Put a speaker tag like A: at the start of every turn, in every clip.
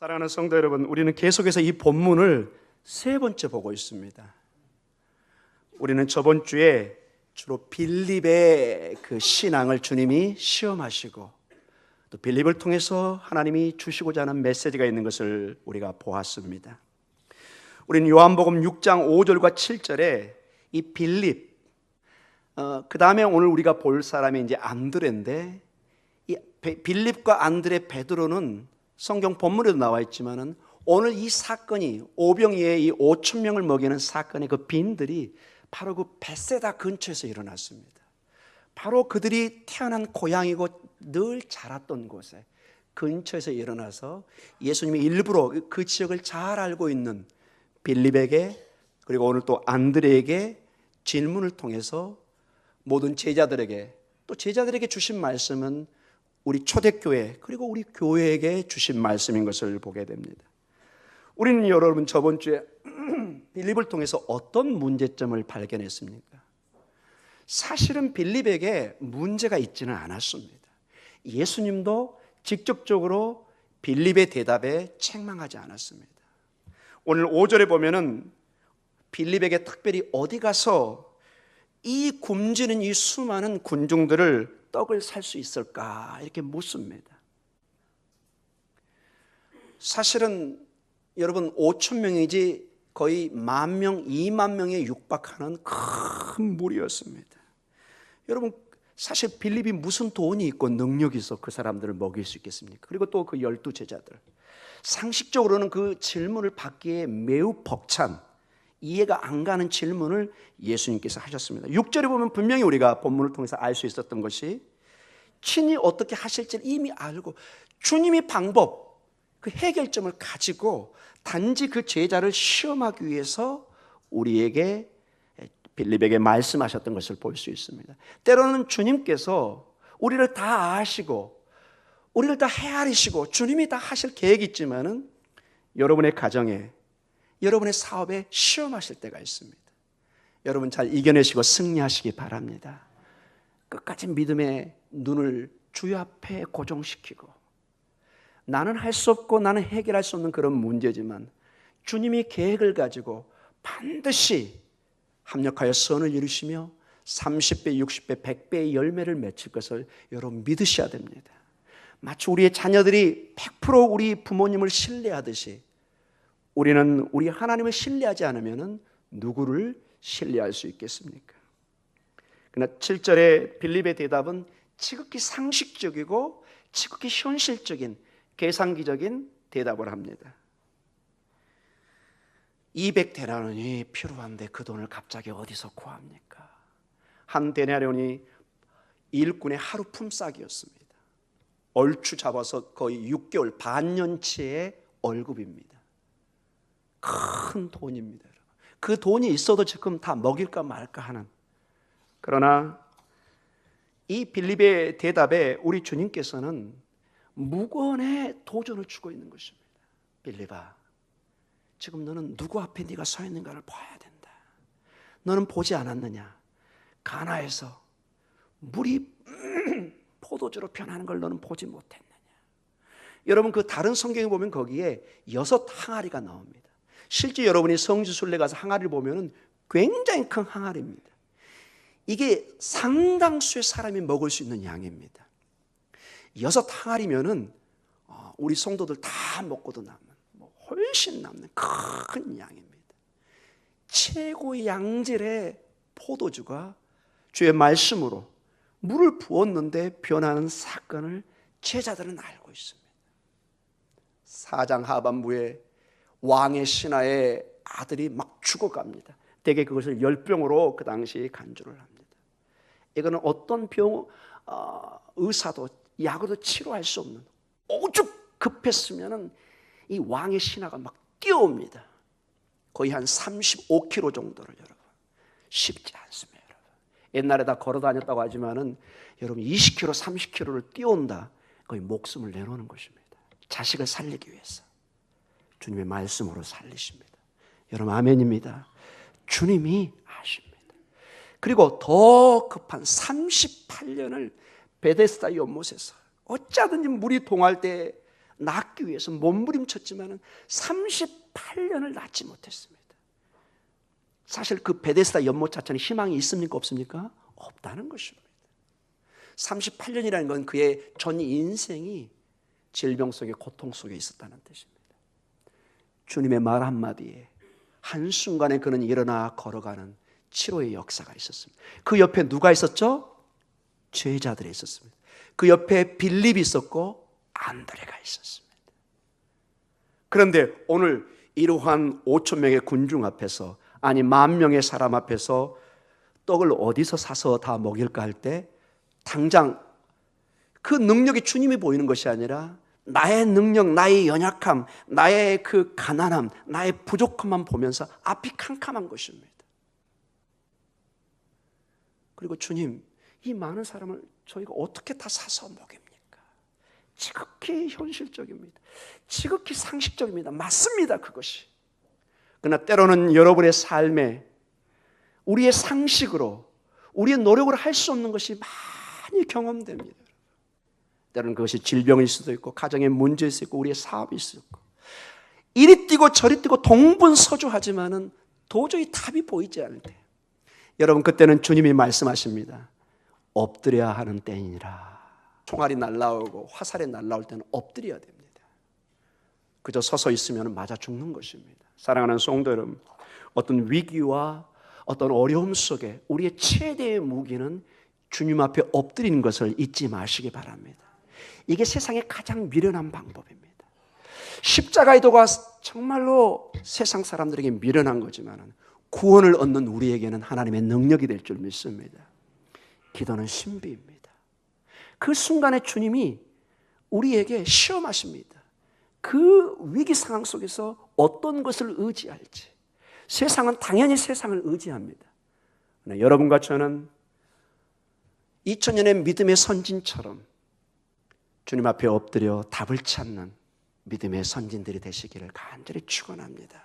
A: 사랑하는 성도 여러분, 우리는 계속해서 이 본문을 세 번째 보고 있습니다. 우리는 저번 주에 주로 빌립의 그 신앙을 주님이 시험하시고 또 빌립을 통해서 하나님이 주시고자 하는 메시지가 있는 것을 우리가 보았습니다. 우리는 요한복음 6장 5절과 7절에 이 빌립, 그 다음에 오늘 우리가 볼 사람이 이제 안드레인데, 이 빌립과 안드레, 베드로는 성경 본문에도 나와 있지만은 오늘 이 사건이 오병이의 이 5천 명을 먹이는 사건의 그 빈들이 바로 그 베세다 근처에서 일어났습니다. 바로 그들이 태어난 고향이고 늘 자랐던 곳에 근처에서 일어나서 예수님이 일부러 그 지역을 잘 알고 있는 빌립에게, 그리고 오늘 또 안드레에게 질문을 통해서 모든 제자들에게, 또 제자들에게 주신 말씀은 우리 초대교회 그리고 우리 교회에게 주신 말씀인 것을 보게 됩니다. 우리는 여러분 저번 주에 빌립을 통해서 어떤 문제점을 발견했습니까? 사실은 빌립에게 문제가 있지는 않았습니다. 예수님도 직접적으로 빌립의 대답에 책망하지 않았습니다. 오늘 5절에 보면은 빌립에게 특별히 어디 가서 이 굶주린 이 수많은 군중들을 떡을 살 수 있을까 이렇게 묻습니다. 사실은 여러분 5천 명이지 거의 10,000명, 20,000명에 육박하는 큰 무리였습니다. 여러분 사실 빌립이 무슨 돈이 있고 능력이 있어 그 사람들을 먹일 수 있겠습니까? 그리고 또 그 12 제자들, 상식적으로는 그 질문을 받기에 매우 벅찬, 이해가 안 가는 질문을 예수님께서 하셨습니다. 6절에 보면 분명히 우리가 본문을 통해서 알 수 있었던 것이 친히 어떻게 하실지를 이미 알고 주님이 방법, 그 해결점을 가지고 단지 그 제자를 시험하기 위해서 우리에게, 빌립에게 말씀하셨던 것을 볼 수 있습니다. 때로는 주님께서 우리를 다 아시고 우리를 다 헤아리시고 주님이 다 하실 계획이 있지만은 여러분의 가정에, 여러분의 사업에 시험하실 때가 있습니다. 여러분 잘 이겨내시고 승리하시기 바랍니다. 끝까지 믿음의 눈을 주여 앞에 고정시키고, 나는 할 수 없고 나는 해결할 수 없는 그런 문제지만 주님이 계획을 가지고 반드시 합력하여 선을 이루시며 30배, 60배, 100배의 열매를 맺힐 것을 여러분 믿으셔야 됩니다. 마치 우리의 자녀들이 100% 우리 부모님을 신뢰하듯이 우리는 우리 하나님을 신뢰하지 않으면 누구를 신뢰할 수 있겠습니까? 그러나 7절의 빌립의 대답은 지극히 상식적이고 지극히 현실적인 계산기적인 대답을 합니다. 200데나리온이 필요한데 그 돈을 갑자기 어디서 구합니까? 한 데나리온이 일꾼의 하루 품삯이었습니다. 얼추 잡아서 거의 6개월 반년치의 월급입니다. 큰 돈입니다. 그 돈이 있어도 지금 다 먹일까 말까 하는. 그러나 이 빌립의 대답에 우리 주님께서는 무건의 도전을 주고 있는 것입니다. 빌립아, 지금 너는 누구 앞에 네가 서 있는가를 봐야 된다. 너는 보지 않았느냐? 가나에서 물이 포도주로 변하는 걸 너는 보지 못했느냐? 여러분 그 다른 성경에 보면 거기에 6 항아리가 나옵니다. 실제 여러분이 성지순례 가서 항아리를 보면 굉장히 큰 항아리입니다. 이게 상당수의 사람이 먹을 수 있는 양입니다. 6 항아리면은 우리 성도들 다 먹고도 남는, 훨씬 남는 큰 양입니다. 최고의 양질의 포도주가 주의 말씀으로 물을 부었는데 변하는 사건을 제자들은 알고 있습니다. 4장 하반부에 왕의 신하의 아들이 막 죽어갑니다. 대개 그것을 열병으로 그 당시 간주를 합니다. 이거는 어떤 의사도 약으로 치료할 수 없는, 오죽 급했으면은 이 왕의 신하가 막 뛰어옵니다. 거의 한 35km 정도를 여러분, 쉽지 않습니다. 여러분. 옛날에 다 걸어 다녔다고 하지만은 여러분 20km, 30km를 뛰어온다. 거의 목숨을 내놓는 것입니다. 자식을 살리기 위해서. 주님의 말씀으로 살리십니다. 여러분 아멘입니다. 주님이 아십니다. 그리고 더 급한 38년을 베데스다 연못에서 어쩌든지 물이 동할 때 낳기 위해서 몸부림쳤지만 38년을 낳지 못했습니다. 사실 그 베데스다 연못 자체는 희망이 있습니까 없습니까? 없다는 것입니다. 38년이라는 건 그의 전 인생이 질병 속에 고통 속에 있었다는 뜻입니다. 주님의 말 한마디에 한순간에 그는 일어나 걸어가는 치료의 역사가 있었습니다. 그 옆에 누가 있었죠? 제자들이 있었습니다. 그 옆에 빌립이 있었고 안드레가 있었습니다. 그런데 오늘 이러한 5천 명의 군중 앞에서, 아니 10,000명의 사람 앞에서 떡을 어디서 사서 다 먹일까 할 때 당장 그 능력이 주님이 보이는 것이 아니라 나의 능력, 나의 연약함, 나의 그 가난함, 나의 부족함만 보면서 앞이 캄캄한 것입니다. 그리고 주님, 이 많은 사람을 저희가 어떻게 다 사서 먹입니까? 지극히 현실적입니다. 지극히 상식적입니다. 맞습니다, 그것이. 그러나 때로는 여러분의 삶에 우리의 상식으로, 우리의 노력으로 할 수 없는 것이 많이 경험됩니다. 때로는 그것이 질병일 수도 있고, 가정의 문제일 수도 있고, 우리의 사업일 수도 있고, 이리 뛰고 저리 뛰고 동분서주하지만은 도저히 답이 보이지 않을 때, 여러분 그때는 주님이 말씀하십니다. 엎드려야 하는 때이니라. 총알이 날라오고 화살이 날라올 때는 엎드려야 됩니다. 그저 서서 있으면 맞아 죽는 것입니다. 사랑하는 성도 여러분, 어떤 위기와 어떤 어려움 속에 우리의 최대의 무기는 주님 앞에 엎드리는 것을 잊지 마시기 바랍니다. 이게 세상의 가장 미련한 방법입니다. 십자가의 도가 정말로 세상 사람들에게 미련한 거지만 구원을 얻는 우리에게는 하나님의 능력이 될 줄 믿습니다. 기도는 신비입니다. 그 순간에 주님이 우리에게 시험하십니다. 그 위기 상황 속에서 어떤 것을 의지할지. 세상은 당연히 세상을 의지합니다. 여러분과 저는 2000년의 믿음의 선진처럼 주님 앞에 엎드려 답을 찾는 믿음의 선진들이 되시기를 간절히 축원합니다.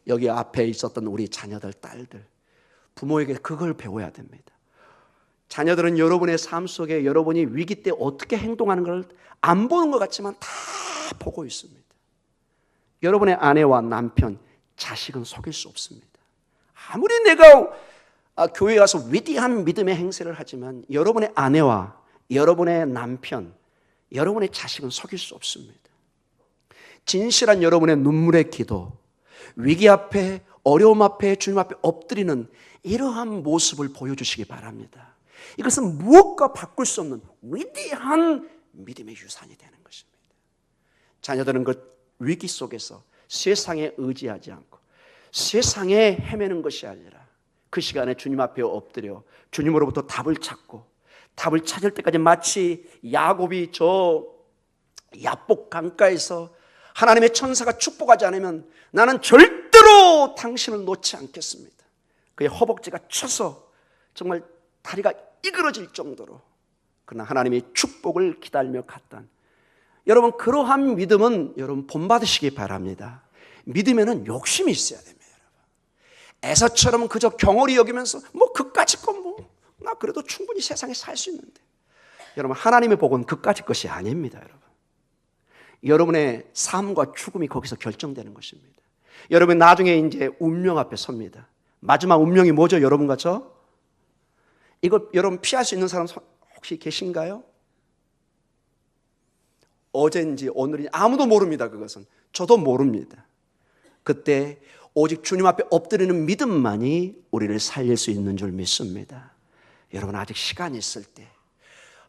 A: 여기 앞에 있었던 우리 자녀들, 딸들, 부모에게 그걸 배워야 됩니다. 자녀들은 여러분의 삶 속에 여러분이 위기 때 어떻게 행동하는 걸 안 보는 것 같지만 다 보고 있습니다. 여러분의 아내와 남편, 자식은 속일 수 없습니다. 아무리 내가 교회에 가서 위대한 믿음의 행세를 하지만 여러분의 아내와 여러분의 남편, 여러분의 자식은 속일 수 없습니다. 진실한 여러분의 눈물의 기도, 위기 앞에, 어려움 앞에, 주님 앞에 엎드리는 이러한 모습을 보여주시기 바랍니다. 이것은 무엇과 바꿀 수 없는 위대한 믿음의 유산이 되는 것입니다. 자녀들은 그 위기 속에서 세상에 의지하지 않고 세상에 헤매는 것이 아니라 그 시간에 주님 앞에 엎드려 주님으로부터 답을 찾고, 답을 찾을 때까지 마치 야곱이 저 야복 강가에서 하나님의 천사가 축복하지 않으면 나는 절대로 당신을 놓지 않겠습니다. 그의 허벅지가 쳐서 정말 다리가 이그러질 정도로, 그러나 하나님의 축복을 기다리며 갔던, 여러분 그러한 믿음은 여러분 본받으시기 바랍니다. 믿음에는 욕심이 있어야 됩니다. 에서처럼 그저 경홀히 여기면서 그까짓 건 나 그래도 충분히 세상에 살 수 있는데, 여러분 하나님의 복은 그까짓 것이 아닙니다. 여러분의 삶과 죽음이 거기서 결정되는 것입니다. 여러분 나중에 이제 운명 앞에 섭니다. 마지막 운명이 뭐죠? 여러분과 저? 이거 여러분 피할 수 있는 사람 혹시 계신가요? 어제인지 오늘인지 아무도 모릅니다. 그것은 저도 모릅니다. 그때 오직 주님 앞에 엎드리는 믿음만이 우리를 살릴 수 있는 줄 믿습니다. 여러분 아직 시간이 있을 때,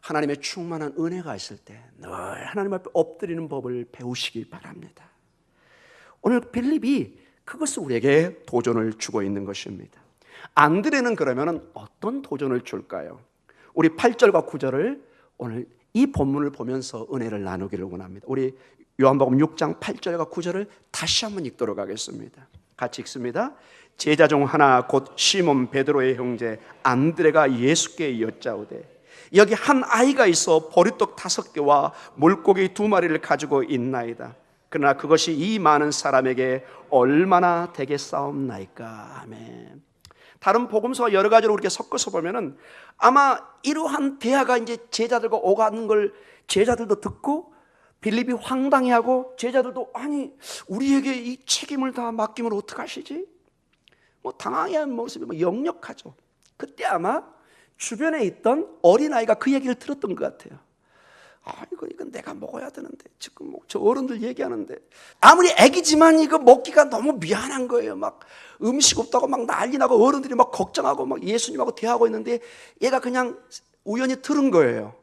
A: 하나님의 충만한 은혜가 있을 때 늘 하나님 앞에 엎드리는 법을 배우시기 바랍니다. 오늘 빌립이 그것을 우리에게 도전을 주고 있는 것입니다. 안드레는 그러면 어떤 도전을 줄까요? 우리 8절과 9절을 오늘 이 본문을 보면서 은혜를 나누기를 원합니다. 우리 요한복음 6장 8절과 9절을 다시 한번 읽도록 하겠습니다. 같이 읽습니다. 제자 중 하나 곧 시몬 베드로의 형제 안드레가 예수께 여짜오되 여기 한 아이가 있어 보리떡 5개와 물고기 2마리를 가지고 있나이다. 그러나 그것이 이 많은 사람에게 얼마나 되겠사옵나이까. 아멘. 다른 복음서와 여러 가지로 이렇게 섞어서 보면은 아마 이러한 대화가 이제 제자들과 오가는 걸 제자들도 듣고 빌립이 황당해하고 제자들도 아니 우리에게 이 책임을 다 맡기면 어떡하시지? 뭐 당황해하는 모습이 역력하죠. 그때 아마 주변에 있던 어린아이가 그 얘기를 들었던 것 같아요. 아, 이건 내가 먹어야 되는데 지금 저 어른들 얘기하는데 아무리 애기지만 이거 먹기가 너무 미안한 거예요. 막 음식 없다고 막 난리 나고 어른들이 막 걱정하고 막 예수님하고 대화하고 있는데 얘가 그냥 우연히 들은 거예요.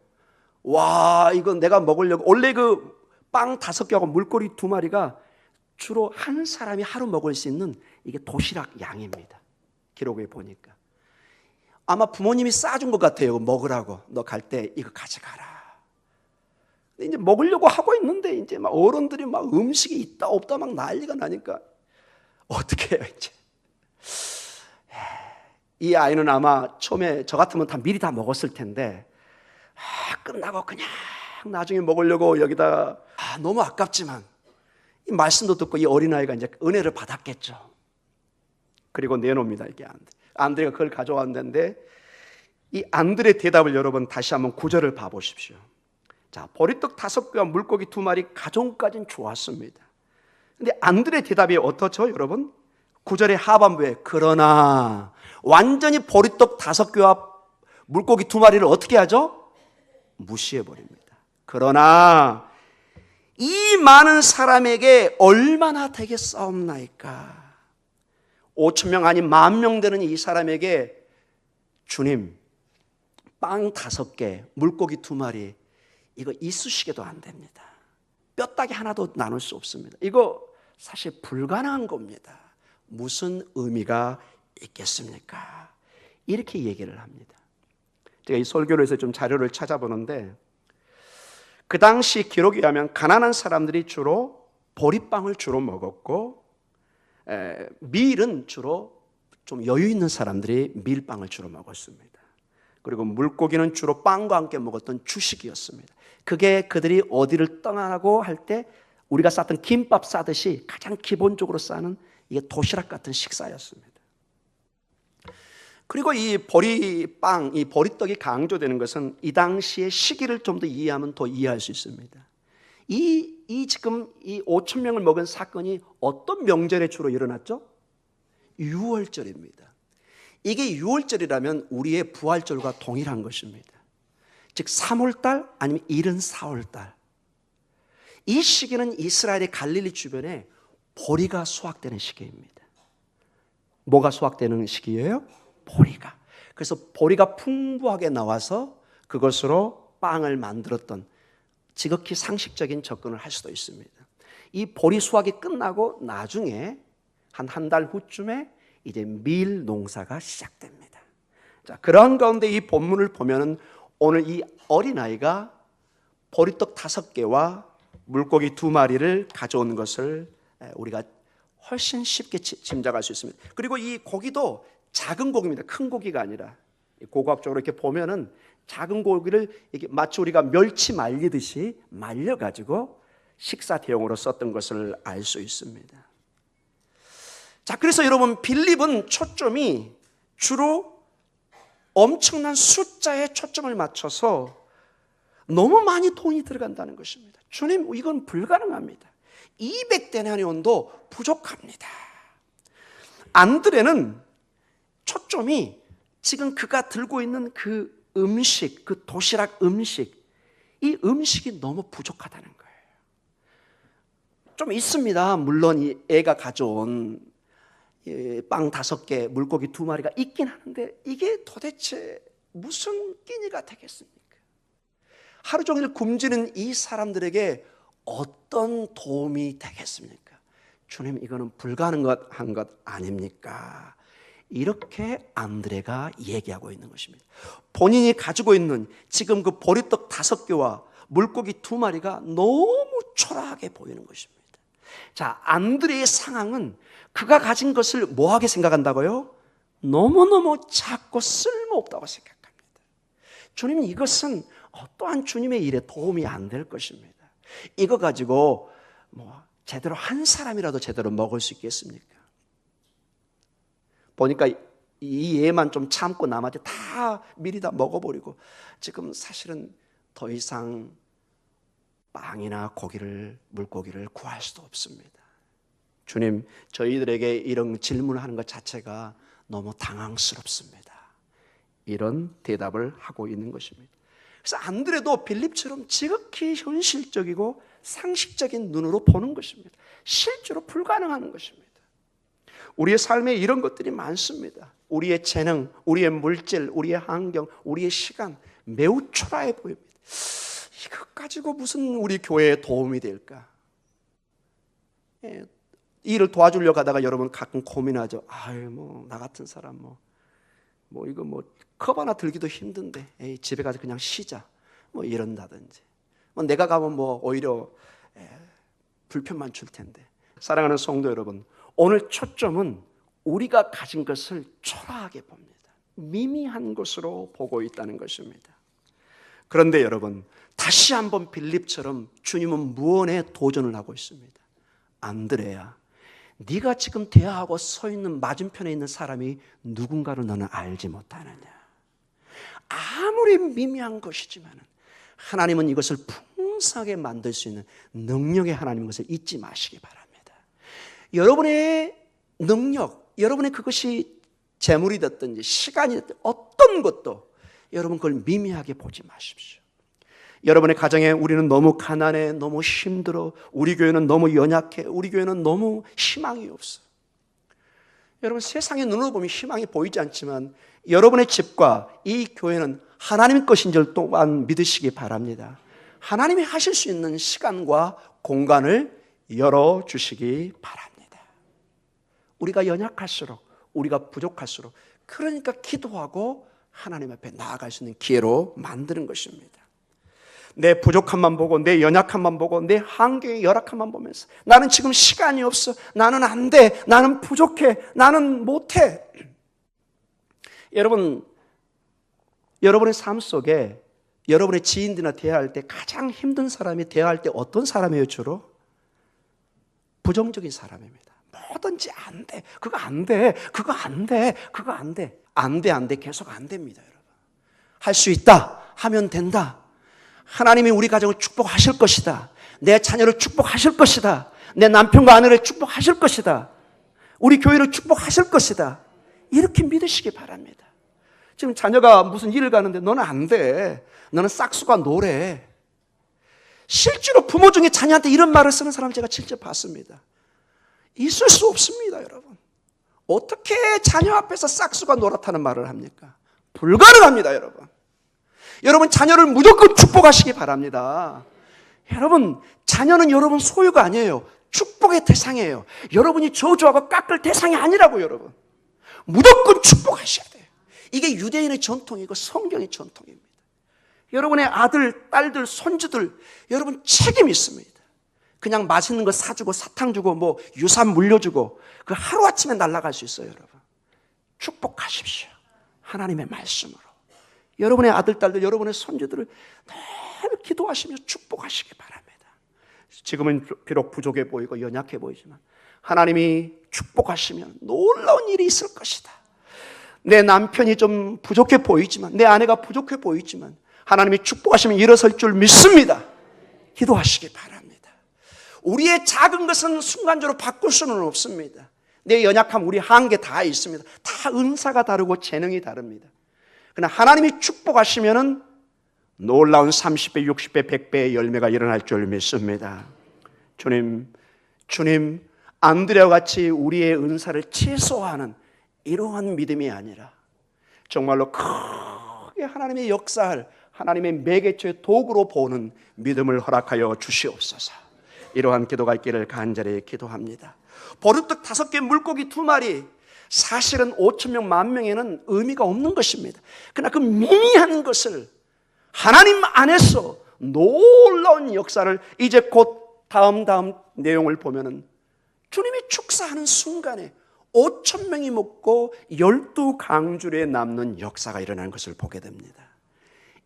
A: 와, 이건 내가 먹으려고. 원래 그 빵 5개하고 물고기 2마리가 주로 한 사람이 하루 먹을 수 있는 이게 도시락 양입니다. 기록에 보니까 아마 부모님이 싸준 것 같아요. 먹으라고. 너 갈 때 이거 가져가라. 이제 먹으려고 하고 있는데 이제 막 어른들이 막 음식이 있다 없다 막 난리가 나니까 어떻게 해요 이제. 이 아이는 아마 처음에 저 같으면 다 미리 다 먹었을 텐데 끝나고 그냥 나중에 먹으려고 여기다 너무 아깝지만 이 말씀도 듣고 이 어린아이가 이제 은혜를 받았겠죠. 그리고 내놓습니다. 이게 안드레가 그걸 가져왔는데 이 안드레의 대답을 여러분 다시 한번 9절을 봐보십시오. 자, 보리떡 5개와 물고기 2마리 가져온까지는 좋았습니다. 근데 안드레의 대답이 어떻죠 여러분? 9절의 하반부에 그러나 완전히 보리떡 5개와 물고기 2마리를 어떻게 하죠? 무시해버립니다. 그러나 이 많은 사람에게 얼마나 되겠사옵나이까. 5,000명 아닌 10,000명 되는 이 사람에게 주님 빵 5개 물고기 2마리 이거 이쑤시개도 안 됩니다. 뼈다귀 하나도 나눌 수 없습니다. 이거 사실 불가능한 겁니다. 무슨 의미가 있겠습니까? 이렇게 얘기를 합니다. 제가 이 설교를 해서 좀 자료를 찾아보는데 그 당시 기록에 의하면 가난한 사람들이 주로 보리빵을 주로 먹었고 밀은 주로 좀 여유 있는 사람들이 밀빵을 주로 먹었습니다. 그리고 물고기는 주로 빵과 함께 먹었던 주식이었습니다. 그게 그들이 어디를 떠나고 할 때 우리가 쌌던 김밥 싸듯이 가장 기본적으로 싸는 이게 도시락 같은 식사였습니다. 그리고 이 보리빵, 이 보리떡이 강조되는 것은 이 당시의 시기를 좀 더 이해하면 더 이해할 수 있습니다. 지금 이 5,000명을 먹은 사건이 어떤 명절에 주로 일어났죠? 유월절입니다. 이게 유월절이라면 우리의 부활절과 동일한 것입니다. 즉 3월달 아니면 이른 4월달. 이 시기는 이스라엘의 갈릴리 주변에 보리가 수확되는 시기입니다. 뭐가 수확되는 시기예요? 보리가. 그래서 보리가 풍부하게 나와서 그것으로 빵을 만들었던 지극히 상식적인 접근을 할 수도 있습니다. 이 보리 수확이 끝나고 나중에 한 달 후쯤에 이제 밀 농사가 시작됩니다. 자, 그런 가운데 이 본문을 보면은 오늘 이 어린아이가 보리떡 5개와 물고기 2마리를 가져온 것을 우리가 훨씬 쉽게 짐작할 수 있습니다. 그리고 이 고기도 작은 고기입니다. 큰 고기가 아니라 고고학적으로 이렇게 보면은 작은 고기를 이렇게 마치 우리가 멸치 말리듯이 말려가지고 식사 대용으로 썼던 것을 알 수 있습니다. 자, 그래서 여러분 빌립은 초점이 주로 엄청난 숫자에 초점을 맞춰서 너무 많이 돈이 들어간다는 것입니다. 주님, 이건 불가능합니다. 200데나리온도 부족합니다. 안드레는 초점이 지금 그가 들고 있는 그 음식, 그 도시락 음식, 이 음식이 너무 부족하다는 거예요. 좀 있습니다. 물론 이 애가 가져온 빵 5개, 물고기 2마리가 있긴 하는데 이게 도대체 무슨 끼니가 되겠습니까? 하루 종일 굶주리는 이 사람들에게 어떤 도움이 되겠습니까? 주님, 이거는 불가능한 것 아닙니까? 이렇게 안드레가 얘기하고 있는 것입니다. 본인이 가지고 있는 지금 그 보리떡 5개와 물고기 2마리가 너무 초라하게 보이는 것입니다. 자, 안드레의 상황은 그가 가진 것을 뭐하게 생각한다고요? 너무너무 작고 쓸모없다고 생각합니다. 주님, 이것은 또한 주님의 일에 도움이 안 될 것입니다. 이거 가지고 제대로 한 사람이라도 제대로 먹을 수 있겠습니까? 보니까 이 얘만 좀 참고 나머지 다 미리 다 먹어버리고 지금 사실은 더 이상 빵이나 고기를, 물고기를 구할 수도 없습니다. 주님, 저희들에게 이런 질문을 하는 것 자체가 너무 당황스럽습니다. 이런 대답을 하고 있는 것입니다. 그래서 안드레도 빌립처럼 지극히 현실적이고 상식적인 눈으로 보는 것입니다. 실제로 불가능한 것입니다. 우리의 삶에 이런 것들이 많습니다. 우리의 재능, 우리의 물질, 우리의 환경, 우리의 시간 매우 초라해 보입니다. 이것 가지고 무슨 우리 교회에 도움이 될까? 이 일을 도와주려고 하다가 여러분 가끔 고민하죠. 나 같은 사람 이거 컵 하나 들기도 힘든데 집에 가서 그냥 쉬자 이런다든지 내가 가면 오히려 불편만 줄 텐데. 사랑하는 성도 여러분, 오늘 초점은 우리가 가진 것을 초라하게 봅니다. 미미한 것으로 보고 있다는 것입니다. 그런데 여러분, 다시 한번 빌립처럼 주님은 무언에 도전을 하고 있습니다. 안드레야, 네가 지금 대화하고 서 있는 맞은편에 있는 사람이 누군가를 너는 알지 못하느냐. 아무리 미미한 것이지만 하나님은 이것을 풍성하게 만들 수 있는 능력의 하나님인 것을 잊지 마시기 바랍니다. 여러분의 능력, 여러분의 그것이 재물이 됐든지 시간이 됐든지 어떤 것도 여러분 그걸 미미하게 보지 마십시오. 여러분의 가정에 우리는 너무 가난해, 너무 힘들어, 우리 교회는 너무 연약해, 우리 교회는 너무 희망이 없어. 여러분, 세상의 눈으로 보면 희망이 보이지 않지만 여러분의 집과 이 교회는 하나님의 것인 줄 또한 믿으시기 바랍니다. 하나님이 하실 수 있는 시간과 공간을 열어주시기 바랍니다. 우리가 연약할수록, 우리가 부족할수록, 그러니까 기도하고 하나님 앞에 나아갈 수 있는 기회로 만드는 것입니다. 내 부족함만 보고, 내 연약함만 보고, 내 한계의 열악함만 보면서 나는 지금 시간이 없어, 나는 안 돼, 나는 부족해, 나는 못해. 여러분, 여러분의 삶 속에 여러분의 지인들이나 대화할 때 가장 힘든 사람이 대화할 때 어떤 사람이에요? 주로 부정적인 사람입니다. 뭐든지 안 돼, 그거 안 돼, 그거 안 돼, 그거 안 돼, 안 돼, 안 돼, 계속 안 됩니다. 여러분, 할 수 있다 하면 된다. 하나님이 우리 가정을 축복하실 것이다. 내 자녀를 축복하실 것이다. 내 남편과 아내를 축복하실 것이다. 우리 교회를 축복하실 것이다. 이렇게 믿으시기 바랍니다. 지금 자녀가 무슨 일을 가는데 너는 안 돼, 너는 싹수가 노래. 실제로 부모 중에 자녀한테 이런 말을 쓰는 사람 제가 직접 봤습니다. 있을 수 없습니다. 여러분, 어떻게 자녀 앞에서 싹수가 노랗다는 말을 합니까? 불가능합니다. 여러분, 여러분 자녀를 무조건 축복하시기 바랍니다. 여러분, 자녀는 여러분 소유가 아니에요. 축복의 대상이에요. 여러분이 저주하고 깎을 대상이 아니라고. 여러분, 무조건 축복하셔야 돼요. 이게 유대인의 전통이고 성경의 전통입니다. 여러분의 아들, 딸들, 손주들, 여러분 책임이 있습니다. 그냥 맛있는 거 사주고 사탕 주고 유산 물려주고 그 하루아침에 날아갈 수 있어요. 여러분, 축복하십시오. 하나님의 말씀으로. 여러분의 아들, 딸들, 여러분의 손주들을 늘 기도하시며 축복하시기 바랍니다. 지금은 비록 부족해 보이고 연약해 보이지만 하나님이 축복하시면 놀라운 일이 있을 것이다. 내 남편이 좀 부족해 보이지만, 내 아내가 부족해 보이지만 하나님이 축복하시면 일어설 줄 믿습니다. 기도하시기 바랍니다. 우리의 작은 것은 순간적으로 바꿀 수는 없습니다. 내 연약함, 우리 한계 다 있습니다. 다 은사가 다르고 재능이 다릅니다. 그러나 하나님이 축복하시면 놀라운 30배, 60배, 100배의 열매가 일어날 줄 믿습니다. 주님, 안드레와 같이 우리의 은사를 최소화하는 이러한 믿음이 아니라 정말로 크게 하나님의 역사를 하나님의 매개체의 도구로 보는 믿음을 허락하여 주시옵소서. 이러한 기도가 있기를 간절히 기도합니다. 보리떡 5개, 물고기 2마리, 사실은 5,000명, 10,000명에는 의미가 없는 것입니다. 그러나 그 미미한 것을 하나님 안에서 놀라운 역사를 이제 곧 다음 내용을 보면은 주님이 축사하는 순간에 5,000명이 먹고 12강줄에 남는 역사가 일어나는 것을 보게 됩니다.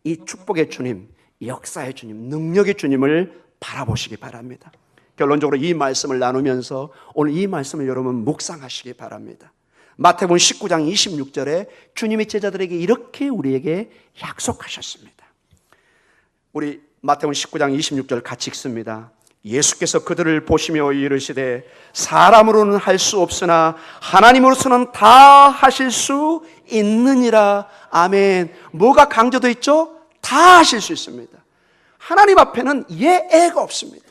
A: 이 축복의 주님, 역사의 주님, 능력의 주님을 바라보시기 바랍니다. 결론적으로 이 말씀을 나누면서 오늘 이 말씀을 여러분 묵상하시기 바랍니다. 마태복음 19장 26절에 주님이 제자들에게 이렇게 우리에게 약속하셨습니다. 우리 마태복음 19장 26절 같이 읽습니다. 예수께서 그들을 보시며 이르시되 사람으로는 할 수 없으나 하나님으로서는 다 하실 수 있느니라. 아멘. 뭐가 강조되어 있죠? 다 하실 수 있습니다. 하나님 앞에는 예애가 없습니다.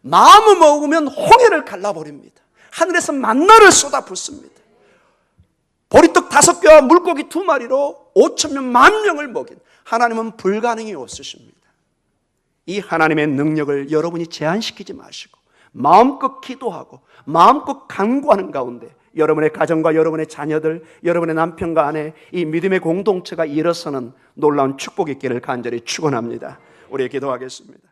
A: 마음을 먹으면 홍해를 갈라버립니다. 하늘에서 만나를 쏟아붓습니다. 보리떡 5개와 물고기 2마리로 5,000명 10,000명을 먹인 하나님은 불가능이 없으십니다. 이 하나님의 능력을 여러분이 제한시키지 마시고 마음껏 기도하고 마음껏 간구하는 가운데 여러분의 가정과 여러분의 자녀들, 여러분의 남편과 아내, 이 믿음의 공동체가 일어서는 놀라운 축복이 있기를 간절히 축원합니다. 우리 기도하겠습니다.